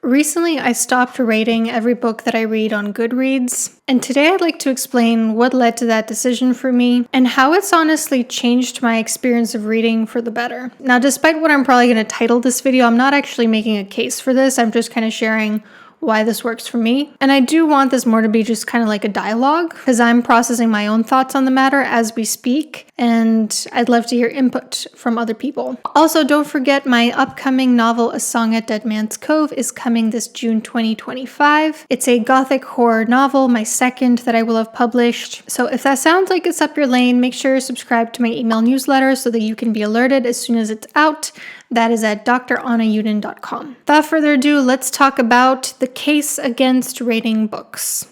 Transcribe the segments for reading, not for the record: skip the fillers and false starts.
Recently, I stopped rating every book that I read on Goodreads, and today I'd like to explain what led to that decision for me and how it's honestly changed my experience of reading for the better. Now, despite what I'm probably going to title this video, I'm not actually making a case for this. I'm just kind of sharing why this works for me. And I do want this more to be just kind of like a dialogue because I'm processing my own thoughts on the matter as we speak, and I'd love to hear input from other people. Also, don't forget my upcoming novel, A Song at Dead Man's Cove, is coming this June 2025. It's a gothic horror novel, my second that I will have published. So if that sounds like it's up your lane, make sure you subscribe to my email newsletter so that you can be alerted as soon as it's out. That is at drannayuden.com. Without further ado, let's talk about the case against rating books.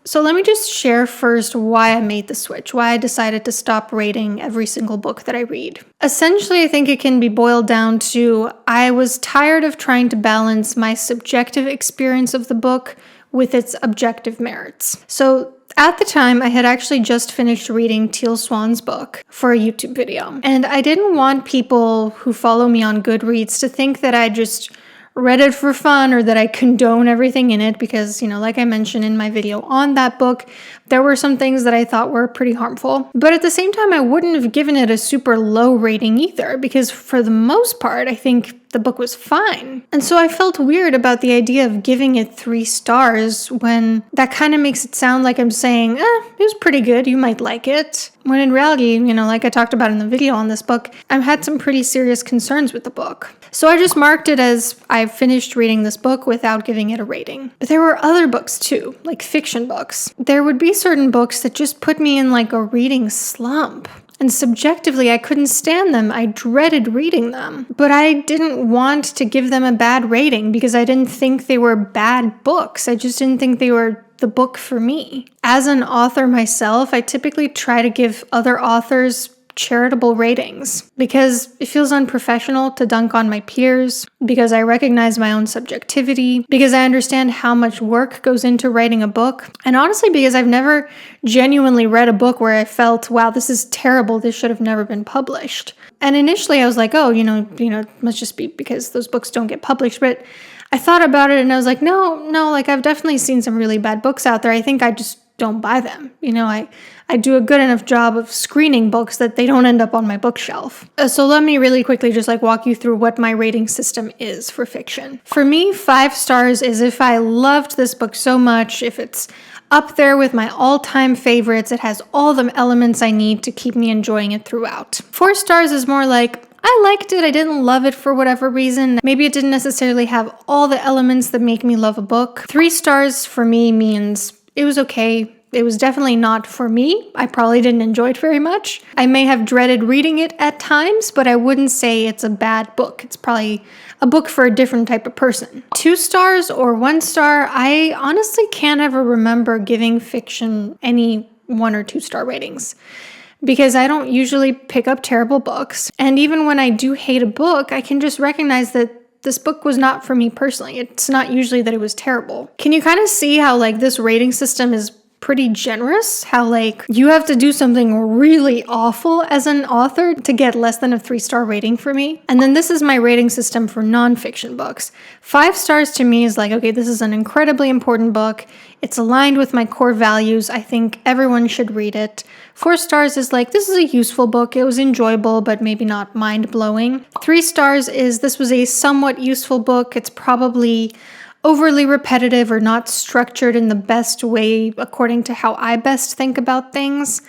So let me just share first why I made the switch, why I decided to stop rating every single book that I read. Essentially, I think it can be boiled down to I was tired of trying to balance my subjective experience of the book with its objective merits. So at the time, I had actually just finished reading Teal Swan's book for a YouTube video, and I didn't want people who follow me on Goodreads to think that I just read it for fun or that I condone everything in it because, like I mentioned in my video on that book, there were some things that I thought were pretty harmful. But at the same time, I wouldn't have given it a super low rating either because for the most part, I think the book was fine. And so I felt weird about the idea of giving it 3 stars when that kind of makes it sound like I'm saying, it was pretty good, you might like it. When in reality, like I talked about in the video on this book, I've had some pretty serious concerns with the book. So I just marked it as I've finished reading this book without giving it a rating. But there were other books too, like fiction books. There would be certain books that just put me in like a reading slump. And subjectively, I couldn't stand them. I dreaded reading them. But I didn't want to give them a bad rating because I didn't think they were bad books. I just didn't think they were the book for me. As an author myself, I typically try to give other authors charitable ratings because it feels unprofessional to dunk on my peers, because I recognize my own subjectivity, because I understand how much work goes into writing a book, and honestly because I've never genuinely read a book where I felt, wow, this is terrible, this should have never been published. And initially I was like, oh, it must just be because those books don't get published, but I thought about it and I was like, no, like I've definitely seen some really bad books out there. I think I just don't buy them. I do a good enough job of screening books that they don't end up on my bookshelf. So let me really quickly just walk you through what my rating system is for fiction. For me, 5 stars is if I loved this book so much, if it's up there with my all-time favorites, it has all the elements I need to keep me enjoying it throughout. 4 stars is more like, I liked it, I didn't love it for whatever reason. Maybe it didn't necessarily have all the elements that make me love a book. 3 stars for me means it was okay. It was definitely not for me. I probably didn't enjoy it very much. I may have dreaded reading it at times, but I wouldn't say it's a bad book. It's probably a book for a different type of person. 2 stars or 1 star, I honestly can't ever remember giving fiction any 1 or 2 star ratings, because I don't usually pick up terrible books. And even when I do hate a book, I can just recognize that this book was not for me personally. It's not usually that it was terrible. Can you kind of see how this rating system is pretty generous? How you have to do something really awful as an author to get less than a 3-star rating for me? And then this is my rating system for nonfiction books. 5 stars to me is okay, this is an incredibly important book. It's aligned with my core values. I think everyone should read it. 4 stars is this is a useful book. It was enjoyable, but maybe not mind-blowing. 3 stars is this was a somewhat useful book. It's probably overly repetitive or not structured in the best way according to how I best think about things.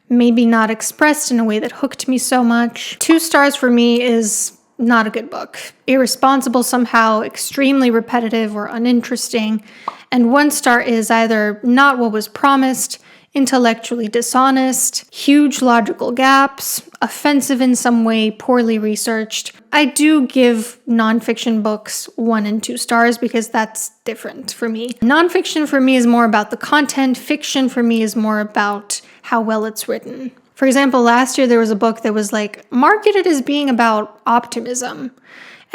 Maybe not expressed in a way that hooked me so much. 2 stars for me is not a good book. Irresponsible somehow, extremely repetitive or uninteresting. And 1 star is either not what was promised, intellectually dishonest, huge logical gaps, offensive in some way, poorly researched. I do give nonfiction books 1 and 2 stars because that's different for me. Nonfiction for me is more about the content. Fiction for me is more about how well it's written. For example, last year there was a book that was marketed as being about optimism.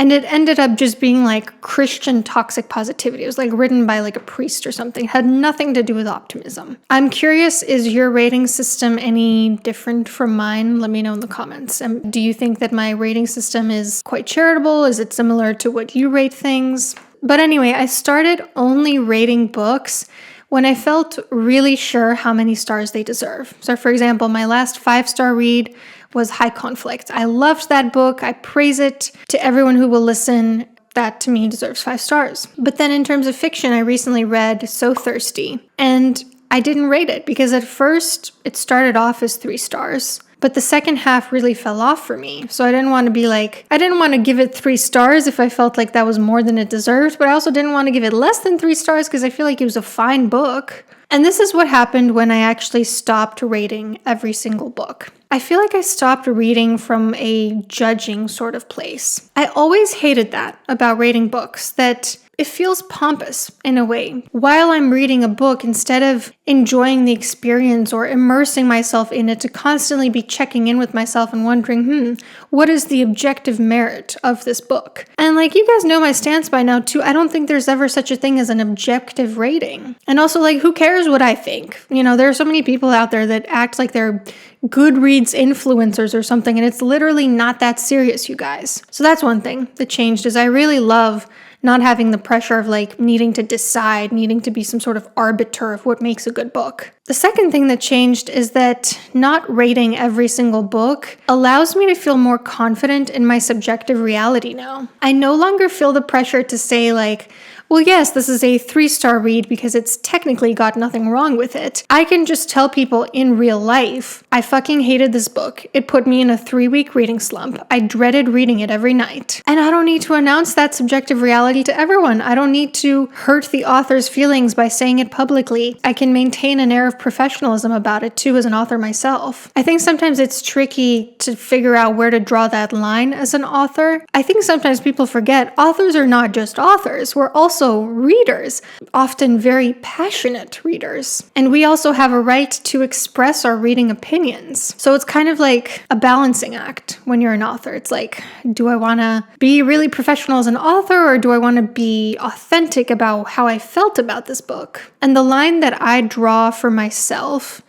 And it ended up just being like Christian toxic positivity. It was like written by like a priest or something. It had nothing to do with optimism. I'm curious, is your rating system any different from mine? Let me know in the comments. Do you think that my rating system is quite charitable? Is it similar to what you rate things? But anyway, I started only rating books when I felt really sure how many stars they deserve. So for example, my last 5-star read was High Conflict. I loved that book. I praise it to everyone who will listen. That to me deserves 5 stars. But then in terms of fiction, I recently read So Thirsty, and I didn't rate it because at first it started off as 3 stars. But the second half really fell off for me. So I didn't want to give it 3 stars if I felt like that was more than it deserved, but I also didn't want to give it less than 3 stars because I feel like it was a fine book. And this is what happened when I actually stopped rating every single book. I feel like I stopped reading from a judging sort of place. I always hated that about rating books, that it feels pompous in a way. While I'm reading a book, instead of enjoying the experience or immersing myself in it, to constantly be checking in with myself and wondering, what is the objective merit of this book? And like, you guys know my stance by now too. I don't think there's ever such a thing as an objective rating. And also, like, who cares what I think? You know, there are so many people out there that act like they're Goodreads influencers or something, and it's literally not that serious, you guys. So that's one thing that changed, is I really love not having the pressure of like needing to decide, needing to be some sort of arbiter of what makes a good book. The second thing that changed is that not rating every single book allows me to feel more confident in my subjective reality now. I no longer feel the pressure to say like, well, yes, this is a 3-star read because it's technically got nothing wrong with it. I can just tell people in real life, I fucking hated this book. It put me in a 3-week reading slump. I dreaded reading it every night. And I don't need to announce that subjective reality to everyone. I don't need to hurt the author's feelings by saying it publicly. I can maintain an air of professionalism about it too as an author myself. I think sometimes it's tricky to figure out where to draw that line as an author. I think sometimes people forget authors are not just authors. We're also readers, often very passionate readers. And we also have a right to express our reading opinions. So it's kind of like a balancing act when you're an author. It's like, do I want to be really professional as an author, or do I want to be authentic about how I felt about this book? And the line that I draw for myself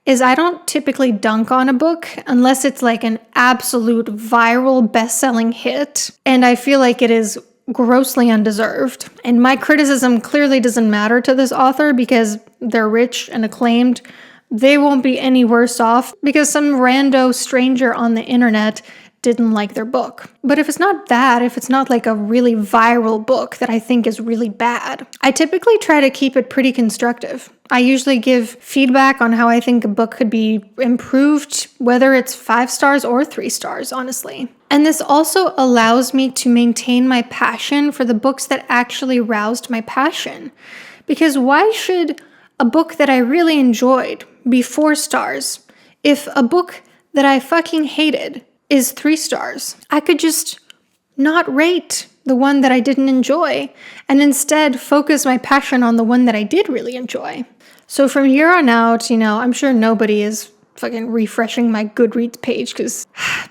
is I don't typically dunk on a book unless it's like an absolute viral best-selling hit, and I feel like it is grossly undeserved. And my criticism clearly doesn't matter to this author because they're rich and acclaimed. They won't be any worse off because some rando stranger on the internet didn't like their book. But if it's not that, if it's not like a really viral book that I think is really bad, I typically try to keep it pretty constructive. I usually give feedback on how I think a book could be improved, whether it's 5 stars or 3 stars, honestly. And this also allows me to maintain my passion for the books that actually roused my passion. Because why should a book that I really enjoyed be 4 stars if a book that I fucking hated is 3 stars? I could just not rate the one that I didn't enjoy and instead focus my passion on the one that I did really enjoy. So from here on out, I'm sure nobody is fucking refreshing my Goodreads page because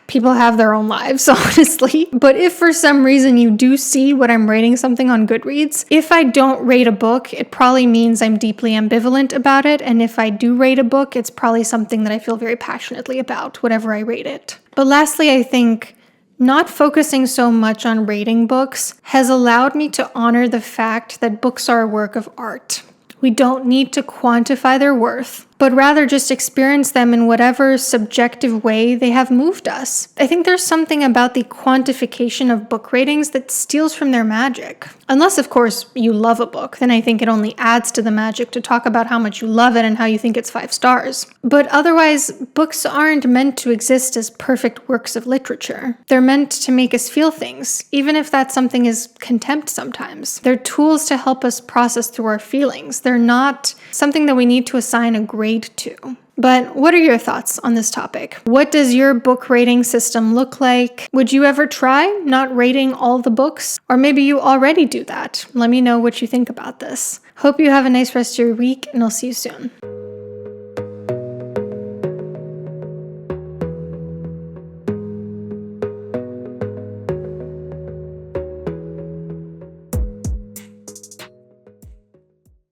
people have their own lives, honestly. But if for some reason you do see what I'm rating something on Goodreads, if I don't rate a book, it probably means I'm deeply ambivalent about it. And if I do rate a book, it's probably something that I feel very passionately about, whatever I rate it. But lastly, I think not focusing so much on rating books has allowed me to honor the fact that books are a work of art. We don't need to quantify their worth, but rather just experience them in whatever subjective way they have moved us. I think there's something about the quantification of book ratings that steals from their magic. Unless, of course, you love a book, then I think it only adds to the magic to talk about how much you love it and how you think it's 5 stars. But otherwise, books aren't meant to exist as perfect works of literature. They're meant to make us feel things, even if that something is contempt sometimes. They're tools to help us process through our feelings. They're not something that we need to assign a grade to. But what are your thoughts on this topic? What does your book rating system look like? Would you ever try not rating all the books? Or maybe you already do that. Let me know what you think about this. Hope you have a nice rest of your week, and I'll see you soon.